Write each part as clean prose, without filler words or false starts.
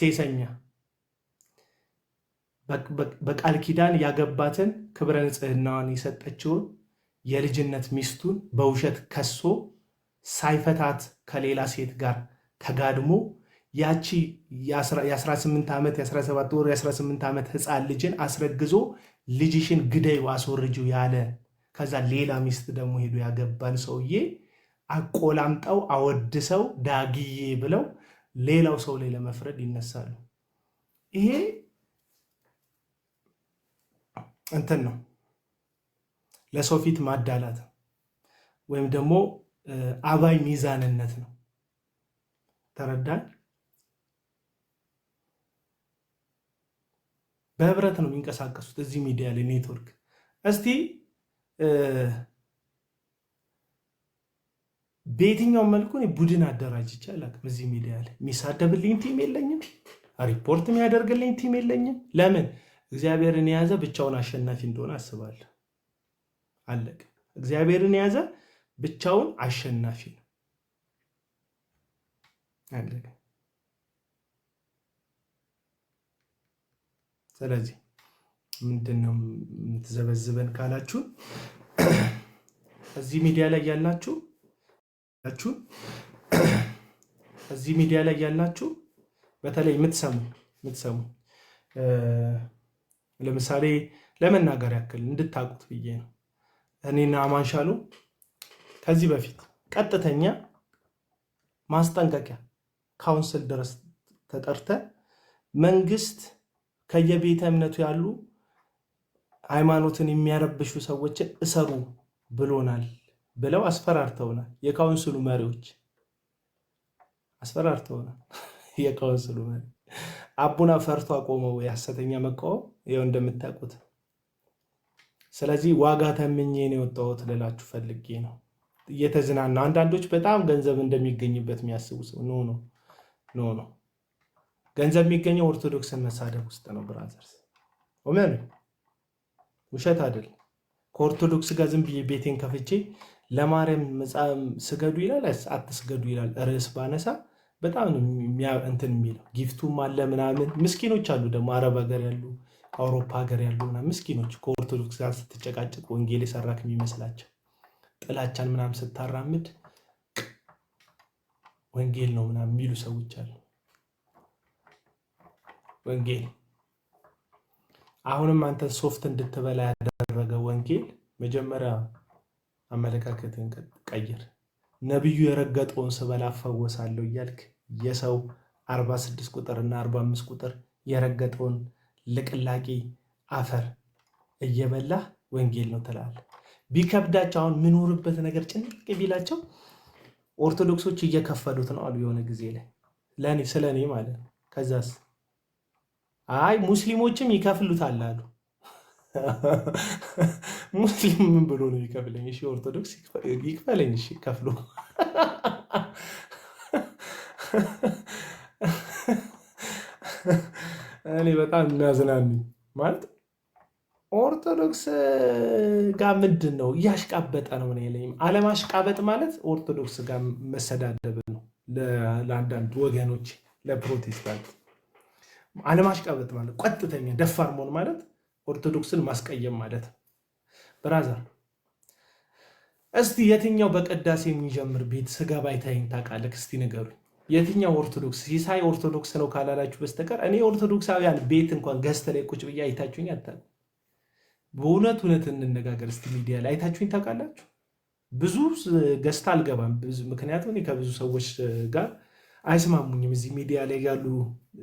ሴሰኛ በቃል ኪዳን ያገባትን ክብረ ንጽህናዋን የሰጠችውን የልጅነት ሚስቱን በውሸት ከሶ ሳይፈታት ከሌላ ሴት ጋር ተጋድሞ ያቺ የ18 ዓመት የ17 ወር የ18 ዓመት ህፃን ልጅን አስረግዞ ልጅሽን ግደዩ አስወርጂው ያለ ከዛ ሌላ ሚስት ደግሞ ሄዶ ያገባን ሰውዬ አቆላምጠው አወድሰው ዳግዬ ብለው ሌላው ሰው ላይ ለመፍረድ ይነሳሉ። ይሄ እንትን ነው፣ ለሰው ፊት ማዳላት ወይም ደግሞ አባይ ሚዛንነት ነው። ተረዳን? በህብረት ነው የሚንቀሳቀሱት እዚህ ሚዲያ ላይ ኔትወርክ። እስቲ በየትኛውም መልኩ ቡድን አደራጅቼ አላውቅም። እዚህ ሚዲያ ላይ የሚሳደብልኝ ቲም የለኝም፣ ሪፖርት የሚያደርግልኝ ቲም የለኝም። ለምን? እግዚአብሔርን የያዘ ብቻውን አሸናፊ እንደሆነ አስባለሁ። አለቀ። እግዚአብሔርን የያዘ ብቻውን አሸናፊ ነው። አለቀ። ስለዚህ ምንድነው የምትዘበዝበን ካላችሁ እዚህ ሚዲያ ላይ ያላችሁ እዚህ ሚዲያ ላይ ያላችሁ በተለይ የምትሰሙ ለምሳሌ ለመናገር ያክል እንድታቁት ብዬ ነው። እኔና አማንሻሉ ከዚህ በፊት ቀጥተኛ ማስጠንቀቂያ ካውንስል ድረስ ተጠርተ መንግስት ከየቤተ እምነቱ ያሉ ሃይማኖትን የሚያረብሹ ሰዎችን እሰሩ ብሎናል ብለው አስፈራርተውናል። የካውንስሉ መሪዎች አስፈራርተውናል። የካውንስሉ መሪ አቡና ፈርቶ አቆመው የሐሰተኛ መቃወም ይኸው እንደምታውቁት። ስለዚህ ዋጋ ተምኜ ነው የወጣሁት ልላችሁ ፈልጌ ነው። እየተዝናና አንዳንዶች በጣም ገንዘብ እንደሚገኝበት የሚያስቡ ሰው ኖ ገንዘብ የሚገኘው ኦርቶዶክስን መሳደብ ውስጥ ነው ብራዘርስ። ኦሜን ውሸት አይደል። ከኦርቶዶክስ ጋር ዝም ብዬ ቤቴን ከፍቼ ለማርያም ስገዱ ይላል አትስገዱ ይላል ርዕስ ባነሳ በጣም እንትን የሚለው ጊፍቱም አለ ምናምን። ምስኪኖች አሉ ደግሞ አረብ ሀገር ያሉ አውሮፓ ሀገር ያሉ ምስኪኖች ከኦርቶዶክስ ጋር ስትጨቃጭቅ ወንጌል የሰራክ የሚመስላቸው ጥላቻን ምናምን ስታራምድ ወንጌል ነው ምናምን የሚሉ ሰዎች አሉ። ወንጌል አሁንም አንተ ሶፍት እንድትበላ ያደረገ ወንጌል መጀመሪያ አመለካከትን ቀይር። ነብዩ የረገጠውን ስበላ አፈወሳለሁ እያልክ የሰው 46 ቁጥር እና 45 ቁጥር የረገጠውን ልቅላቂ አፈር እየበላህ ወንጌል ነው ትላለህ። ቢከብዳቸው አሁን ምኖርበት ነገር ጭንቅ ቢላቸው ኦርቶዶክሶች እየከፈሉት ነው አሉ የሆነ ጊዜ ላይ ለኔ ስለኔ ማለት ነው። ከዛስ አይ ሙስሊሞችም ይከፍሉታል አሉ። ሙስሊም ምን ብሎ ነው ይከፍለኝ? እሺ ኦርቶዶክስ ይክፈለኝ። እሺ ከፍሎ እኔ በጣም እናዝናኝ ማለት ኦርቶዶክስ ጋር ምንድን ነው እያሽቃበጠ ነው ነው የለኝም። አለማሽቃበጥ ማለት ኦርቶዶክስ ጋር መሰዳደብ ነው። ለአንዳንድ ወገኖች ለፕሮቴስታንት አለማሽቃበጥ ማለት ቀጥተኛ ደፋር መሆን ማለት ኦርቶዶክስን ማስቀየም ማለት ነው። ብራዘር እስቲ የትኛው በቅዳሴ የሚጀምር ቤት ስገባ አይታይኝ ታውቃለህ? እስቲ ንገሩኝ። የትኛው ኦርቶዶክስ ሲሳይ ኦርቶዶክስ ነው ካላላችሁ በስተቀር እኔ ኦርቶዶክሳውያን ቤት እንኳን ገዝተ ላይ ቁጭ ብዬ አይታችሁኝ አታውቁም። በእውነት እንነጋገር እስቲ ሚዲያ ላይ አይታችሁኝ ታውቃላችሁ? ብዙ ገዝታ አልገባም፣ ምክንያቱም እኔ ከብዙ ሰዎች ጋር አይስማሙኝም። እዚህ ሚዲያ ላይ ያሉ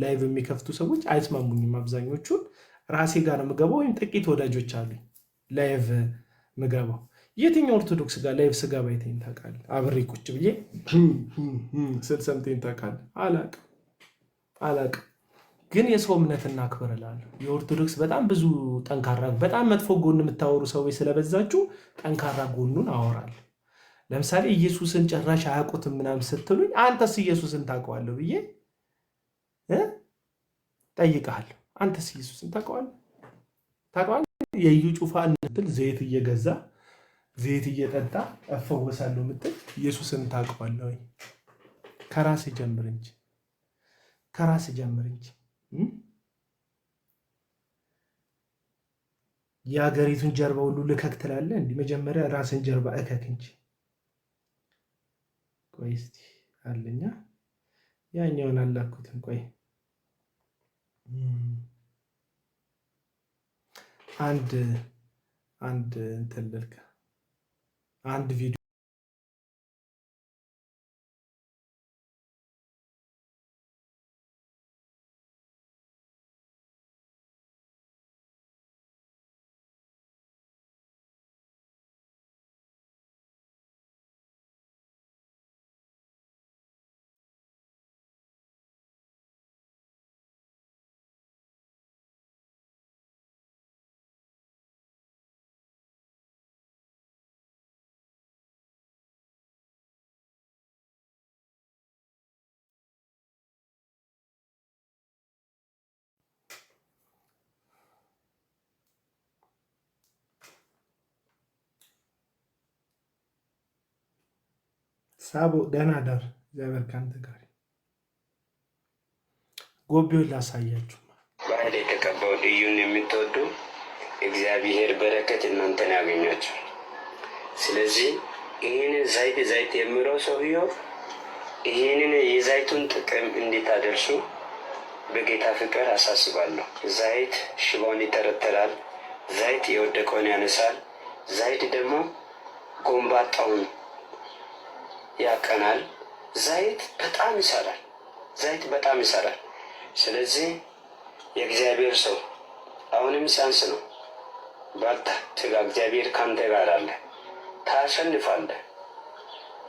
ላይቭ የሚከፍቱ ሰዎች አይስማሙኝም። አብዛኞቹን ራሴ ጋር ነው የምገባው፣ ወይም ጥቂት ወዳጆች አሉኝ ላይቭ ምገባው። የትኛው ኦርቶዶክስ ጋር ላይቭ ስገባ አይተኸኝ ታውቃለህ? አብሬ ቁጭ ብዬ ስል ሰምተኸኝ ታውቃለህ? አላውቅም። ግን የሰው እምነት እናክብር እላለሁ። የኦርቶዶክስ በጣም ብዙ ጠንካራ፣ በጣም መጥፎ ጎን የምታወሩ ሰዎች ስለበዛችሁ ጠንካራ ጎኑን አወራለሁ። ለምሳሌ ኢየሱስን ጭራሽ አያውቁትም ምናምን ስትሉኝ አንተስ ኢየሱስን ታውቀዋለህ ብዬ ጠይቀሃለሁ። አንተስ ኢየሱስን ታውቀዋለህ? የኢዩ ጩፋ እንትን ዘይት እየገዛ ዘይት እየጠጣ እፈወሳለሁ ምትል ኢየሱስን ታውቀዋለህ ወይ? ከራሴ ጀምር እንጂ ከራስ ጀምር እንጂ የሀገሪቱን ጀርባ ሁሉ ልከክ ትላለህ። እንዲህ መጀመሪያ ራስን ጀርባ እከክ እንጂ። ቆይ እስቲ አለኛ ያኛውን አላኩትን። ቆይ አንድ እንትን ልልክ አንድ ቪዲዮ ሳቦ ደህና ዳር። እግዚአብሔር ካንተ ጋር። ጎቤውን ላሳያችሁ። ባህል የተቀባው ልዩን የምትወዱ እግዚአብሔር በረከት እናንተን ያገኛችሁ። ስለዚህ ይህንን ዘይት የሚለው ሰውየው ይህንን የዘይቱን ጥቅም እንዲታደርሱ በጌታ ፍቅር አሳስባለሁ። ዘይት ሽባውን ይተረተራል። ዘይት የወደቀውን ያነሳል። ዘይት ደግሞ ጎንባጣውን ያቀናል። ዘይት በጣም ይሰራል። ዘይት በጣም ይሰራል። ስለዚህ የእግዚአብሔር ሰው አሁንም ሲያንስ ነው። በርታ፣ ትጋ። እግዚአብሔር ካንተ ጋር አለ። ታሸንፋለህ።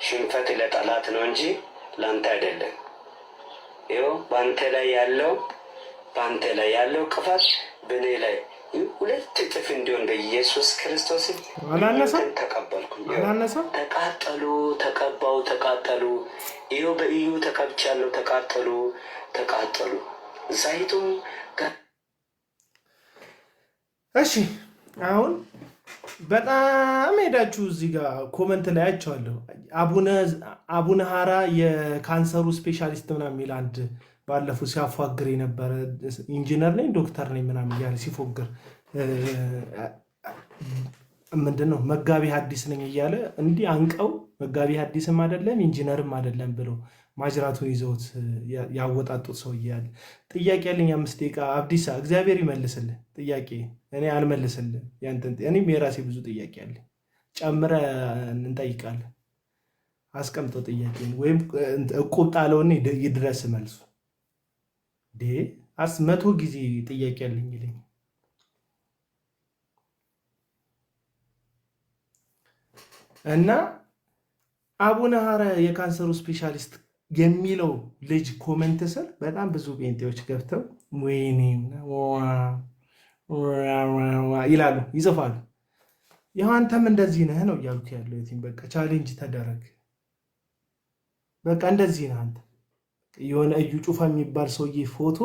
ሽንፈት ለጠላት ነው እንጂ ለአንተ አይደለም። ይኸው በአንተ ላይ ያለው ቅፋት በእኔ ላይ 2 እጥፍ እንዲሆን በኢየሱስ ክርስቶስ ተቀበልኩኝ። ተቃጠሉ፣ ተቀባው፣ ተቃጠሉ። ይኸው በኢዩ ተቀብቻለሁ። ተቃጠሉ። ዘይቱም እሺ። አሁን በጣም ሄዳችሁ እዚህ ጋር ኮመንት ላይ አይቼዋለሁ። አቡነ ሀራ የካንሰሩ ስፔሻሊስት ምናምን የሚል አንድ ባለፈው ሲያፏግር የነበረ ኢንጂነር ነኝ ዶክተር ነኝ ምናምን እያለ ሲፎግር ምንድነው መጋቢ ሐዲስ ነኝ እያለ እንዲህ አንቀው መጋቢ ሐዲስም አይደለም ኢንጂነርም አይደለም ብሎ ማጅራቱን ይዘውት ያወጣጡት ሰው እያለ ጥያቄ ያለኝ 5 ደቂቃ። አብዲሳ እግዚአብሔር ይመልስልህ ጥያቄ። እኔ አልመልስልህ ያንተን። እኔም የራሴ ብዙ ጥያቄ አለ። ጨምረ እንጠይቃለን። አስቀምጠው ጥያቄ ወይም እቁብ ጣለውን ይድረስ መልሱ። 100 ጊዜ ጥያቄ ያለኝ ይለኝ እና አቡነ ሀራ የካንሰሩ ስፔሻሊስት የሚለው ልጅ ኮመንት ስር በጣም ብዙ ጴንጤዎች ገብተው ወይኔ ይላሉ፣ ይጽፋሉ። ይኸው አንተም እንደዚህ ነህ ነው እያሉት ያለው። በቃ ቻሌንጅ ተደረግ። በቃ እንደዚህ ነህ አንተ። የሆነ እዩ ጩፋ የሚባል ሰውዬ ፎቶ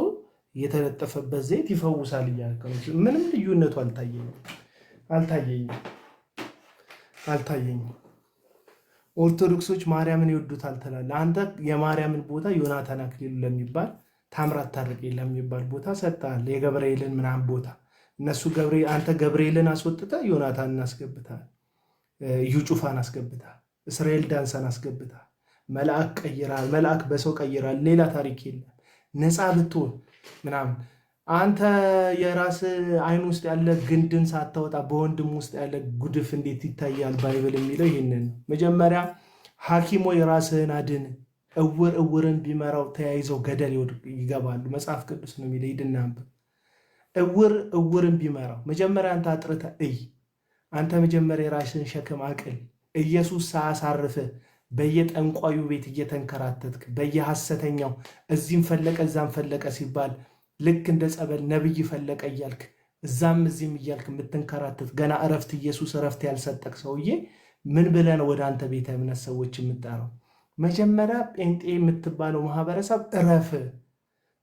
የተለጠፈበት ዘይት ይፈውሳል እያልክ ነው። ምንም ልዩነቱ አልታየኝም። ኦርቶዶክሶች ማርያምን ይወዱታል ትላለህ አንተ። የማርያምን ቦታ ዮናታን አክሊሉ ለሚባል ታምራት ታርቄ ለሚባል ቦታ ሰጥተሃል። የገብርኤልን ምናምን ቦታ እነሱ አንተ ገብርኤልን አስወጥተህ ዮናታንን አስገብተሃል። እዩ ጩፋን አስገብተሃል። እስራኤል ዳንሳን አስገብተሃል። መልአክ ቀይራል። መልአክ በሰው ቀይራል። ሌላ ታሪክ የለም። ነፃ ብትሆን ምናምን አንተ የራስ አይን ውስጥ ያለ ግንድን ሳታወጣ በወንድም ውስጥ ያለ ጉድፍ እንዴት ይታያል? ባይብል የሚለው ይህንን ነው። መጀመሪያ ሐኪሞ የራስህን አድን፣ እውርን ቢመራው ተያይዘው ገደል ይገባሉ። መጽሐፍ ቅዱስ ነው የሚለው። ሂድና አንብብ። እውርን ቢመራው መጀመሪያ አንተ አጥርተህ እይ። አንተ መጀመሪያ የራስህን ሸክም አቅል። ኢየሱስ ሳያሳርፍህ በየጠንቋዩ ቤት እየተንከራተትክ በየሐሰተኛው እዚህም ፈለቀ እዛም ፈለቀ ሲባል ልክ እንደ ጸበል ነብይ ፈለቀ እያልክ እዛም እዚህም እያልክ የምትንከራተት ገና እረፍት ኢየሱስ እረፍት ያልሰጠቅ ሰውዬ ምን ብለን ወደ አንተ ቤተ እምነት ሰዎች የምጠራው? መጀመሪያ ጴንጤ የምትባለው ማህበረሰብ እረፍ።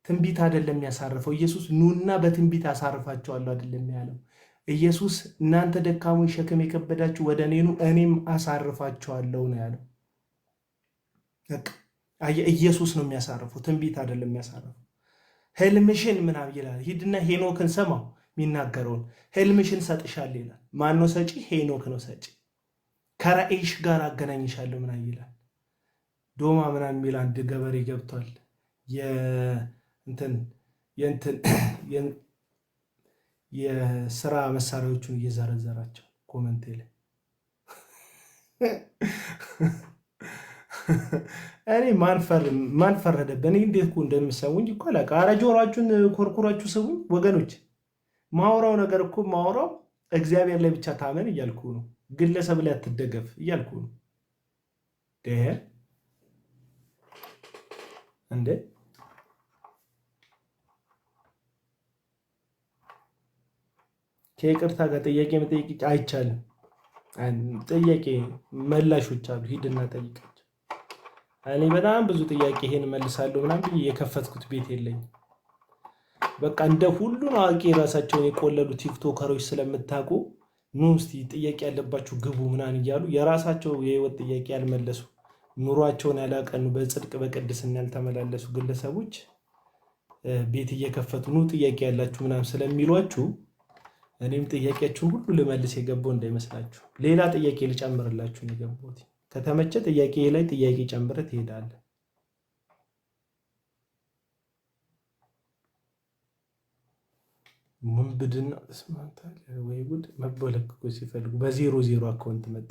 ትንቢት አይደለም ያሳርፈው ኢየሱስ። ኑና በትንቢት አሳርፋቸዋለሁ አይደለም ያለው ኢየሱስ። እናንተ ደካሞች ሸክም የከበዳችሁ ወደ እኔ ኑ እኔም አሳርፋቸዋለሁ ነው ያለው። ኢየሱስ ነው የሚያሳርፈው፣ ትንቢት አይደለም የሚያሳርፈው። ህልምሽን ምናምን ይላል። ሂድና ሄኖክን ሰማው የሚናገረውን ህልምሽን ሰጥሻል ይላል። ማነው ሰጪ? ሄኖክ ነው ሰጪ። ከራእይሽ ጋር አገናኝሻለሁ ምናምን ይላል። ዶማ ምናምን የሚል አንድ ገበሬ ገብቷል። የስራ መሳሪያዎቹን እየዘረዘራቸው ኮመንቴ ላይ እኔ ማን ፈረደብን? እንዴት እኮ እንደምሰሙኝ እኮ አላውቅም። ኧረ ጆሯችሁን ኮርኩራችሁ ስሙኝ ወገኖች። ማውራው ነገር እኮ ማውራው እግዚአብሔር ላይ ብቻ ታመን እያልኩ ነው። ግለሰብ ላይ አትደገፍ እያልኩ ነው። እንዴ ከይቅርታ ጋር ጥያቄ መጠየቅ አይቻልም። ጥያቄ መላሾች አሉ፣ ሂድና ጠይቃቸው። እኔ በጣም ብዙ ጥያቄ ይሄን መልሳለሁ ምናምን ብዬ የከፈትኩት ቤት የለኝም። በቃ እንደ ሁሉን አዋቂ ራሳቸውን የቆለሉ ቲክቶከሮች ስለምታውቁ ኑ እስቲ ጥያቄ ያለባችሁ ግቡ ምናምን እያሉ የራሳቸው የህይወት ጥያቄ ያልመለሱ ኑሯቸውን ያላቀኑ በጽድቅ በቅድስና ያልተመላለሱ ግለሰቦች ቤት እየከፈቱ ኑ ጥያቄ ያላችሁ ምናምን ስለሚሏችሁ እኔም ጥያቄያችሁን ሁሉ ልመልስ የገባው እንዳይመስላችሁ። ሌላ ጥያቄ ልጨምርላችሁ ነው የገባሁት። ከተመቸ ጥያቄ ላይ ጥያቄ ጨምረህ ትሄዳለህ። ምንብድና ስማንታል ወይ ጉድ መበለክ እኮ ሲፈልጉ በ00 አካውንት መጣ።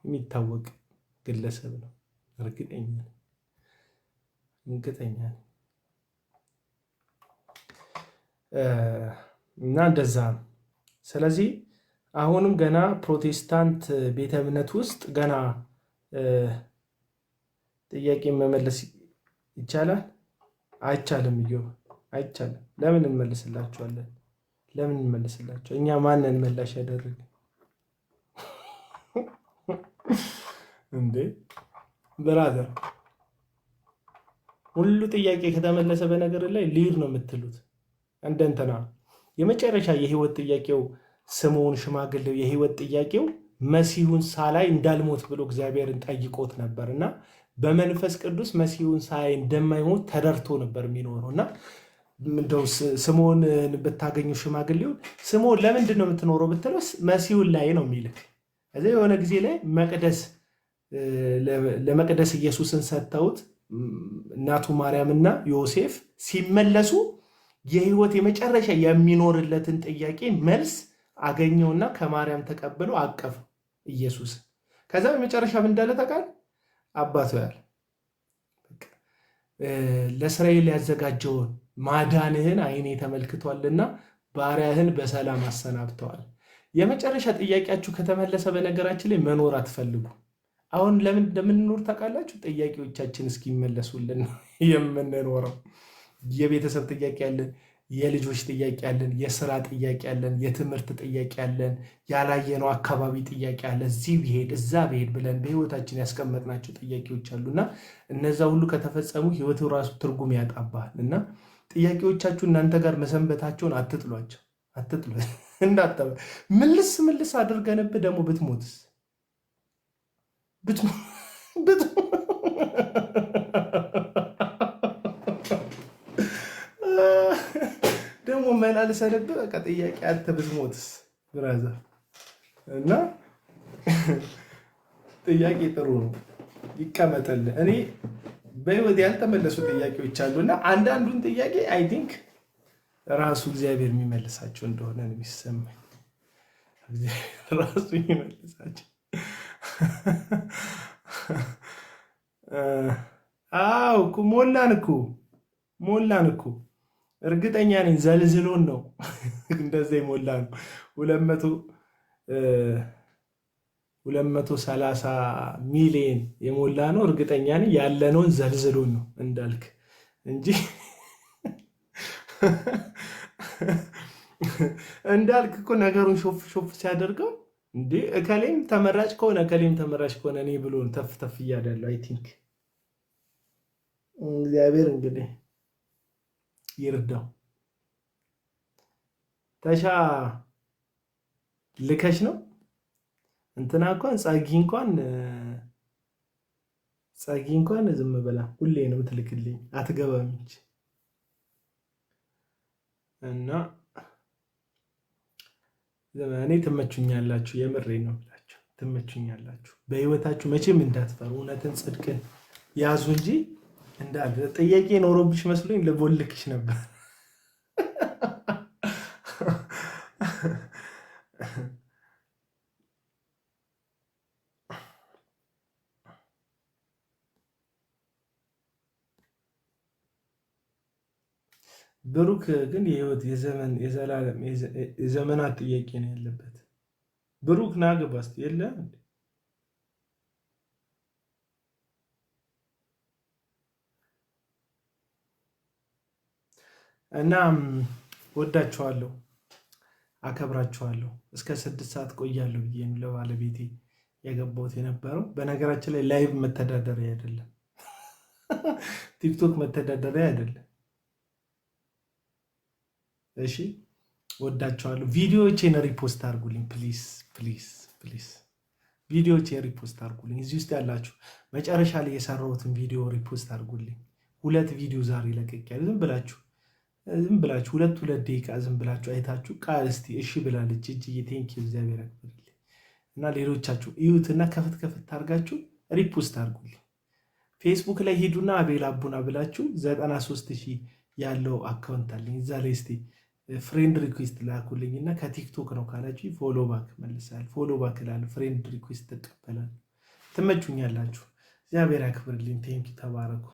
የሚታወቅ ግለሰብ ነው። እርግጠኛ ነኝ እና እንደዛ ነው። ስለዚህ አሁንም ገና ፕሮቴስታንት ቤተ እምነት ውስጥ ገና ጥያቄ መመለስ ይቻላል? አይቻልም። አይቻልም። ለምን እንመልስላቸዋለን? እኛ ማንን መላሽ ያደረግን እንዴ? ብራዘር ሁሉ ጥያቄ ከተመለሰ በነገር ላይ ሊድ ነው የምትሉት። እንደንተና የመጨረሻ የህይወት ጥያቄው ስምዖን ሽማግሌው የህይወት ጥያቄው መሲሁን ሳላይ እንዳልሞት ብሎ እግዚአብሔርን ጠይቆት ነበር እና በመንፈስ ቅዱስ መሲሁን ሳላይ እንደማይሞት ተደርቶ ነበር የሚኖረው እና እንደው ስምዖንን ብታገኘው ሽማግሌውን ስምዖን ለምንድን ነው የምትኖረው ብትለው መሲሁን ላይ ነው የሚልክ። እዚህ የሆነ ጊዜ ላይ ለመቅደስ ኢየሱስን ሰጥተውት እናቱ ማርያምና ዮሴፍ ሲመለሱ የህይወት የመጨረሻ የሚኖርለትን ጥያቄ መልስ አገኘውና ከማርያም ተቀብለው አቀፉ ኢየሱስ። ከዛ በመጨረሻ ምን እንዳለ ታውቃለህ? አባቱ ያለ ለእስራኤል ያዘጋጀውን ማዳንህን ዓይኔ ተመልክቷልና ባሪያህን በሰላም አሰናብተዋል። የመጨረሻ ጥያቄያችሁ ከተመለሰ በነገራችን ላይ መኖር አትፈልጉ። አሁን ለምን እንደምንኖር ታውቃላችሁ? ጥያቄዎቻችን እስኪመለሱልን ነው የምንኖረው። የቤተሰብ ጥያቄ ያለን፣ የልጆች ጥያቄ ያለን፣ የስራ ጥያቄ ያለን፣ የትምህርት ጥያቄ ያለን፣ ያላየነው አካባቢ ጥያቄ ያለ፣ እዚህ ብሄድ እዛ ብሄድ ብለን በህይወታችን ያስቀመጥናቸው ጥያቄዎች አሉና እነዛ ሁሉ ከተፈጸሙ ህይወቱ ራሱ ትርጉም ያጣባል። እና ጥያቄዎቻችሁ እናንተ ጋር መሰንበታቸውን አትጥሏቸው። እንዳጠበ ምልስ አድርገንብህ ደግሞ ብትሞትስ ደግሞ መላልሰንብህ በቃ ጥያቄ አንተ ብትሞትስ ብራዘር። እና ጥያቄ ጥሩ ነው ይቀመጥልህ። እኔ በህይወት ያልተመለሱ ጥያቄዎች አሉና አንዳንዱን ጥያቄ አይ ቲንክ ራሱ እግዚአብሔር የሚመልሳቸው እንደሆነ ነው የሚሰማኝ። እግዚአብሔር ራሱ የሚመልሳቸው። አዎ እኮ ሞላን እኮ እርግጠኛ ነኝ። ዘልዝሎን ነው እንደዛ የሞላ ነው። 230 ሚሊዮን የሞላ ነው። እርግጠኛ ነኝ ያለነውን ዘልዝሎን ነው እንዳልክ እንጂ እንዳልክ እኮ ነገሩን ሾፍ ሲያደርገው እንዴ እከሌም ተመራጭ ከሆነ እኔ ብሎ ተፍ እያደለው አይ ቲንክ እግዚአብሔር እንግዲህ ይርዳው። ተሻ ልከሽ ነው እንትና እንኳን ጸጊ እንኳን ዝም ብላ ሁሌ ነው ትልክልኝ፣ አትገባም እንጂ እና እኔ ትመቹኛላችሁ፣ የምሬ ነው ብላችሁ ትመቹኛላችሁ። በህይወታችሁ መቼም እንዳትፈሩ፣ እውነትን ጽድቅን ያዙ እንጂ እንዳለ ጥያቄ ኖሮብሽ መስሎኝ ልቦልክሽ ነበር። ብሩክ ግን የህይወት የዘመን የዘላለም የዘመናት ጥያቄ ነው ያለበት። ብሩክ ና ግባ እስኪ የለም እና ወዳችኋለሁ፣ አከብራችኋለሁ። እስከ 6 ሰዓት ቆያለሁ ብዬ ነው ለባለቤቴ የገባሁት የነበረው። በነገራችን ላይ ላይቭ መተዳደሪያ አይደለም፣ ቲክቶክ መተዳደሪያ አይደለም። እሺ ወዳቸዋለሁ። ቪዲዮዎቼን ሪፖስት አድርጉልኝ ፕሊስ ፕሊስ ፕሊስ። ቪዲዮዎቼን ሪፖስት አድርጉልኝ። እዚህ ውስጥ ያላችሁ መጨረሻ ላይ የሰራሁትን ቪዲዮ ሪፖስት አድርጉልኝ። 2 ቪዲዮ ዛሬ ለቅቄያለሁ። ዝም ብላችሁ 2 ደቂቃ ዝም ብላችሁ አይታችሁ ቃል እስቲ እሺ ብላለች እጅዬ፣ ቴንኪው እግዚአብሔር ያክብርልኝ። እና ሌሎቻችሁ እዩትና ከፍት ከፍት አድርጋችሁ ሪፖስት አድርጉልኝ። ፌስቡክ ላይ ሂዱና አቤል አቡና ብላችሁ 93,000 ያለው አካውንት አለኝ እዛ ላይ እስቲ ፍሬንድ ሪኩዌስት ላኩልኝ እና ከቲክቶክ ነው ካላችሁ ፎሎ ባክ መልሳል። ፎሎ ባክ ላለ ፍሬንድ ሪኩዌስት ተቀበላል። ትመቹኛላችሁ። እግዚአብሔር ያክብርልኝ። ቴንኪ ተባረኩ።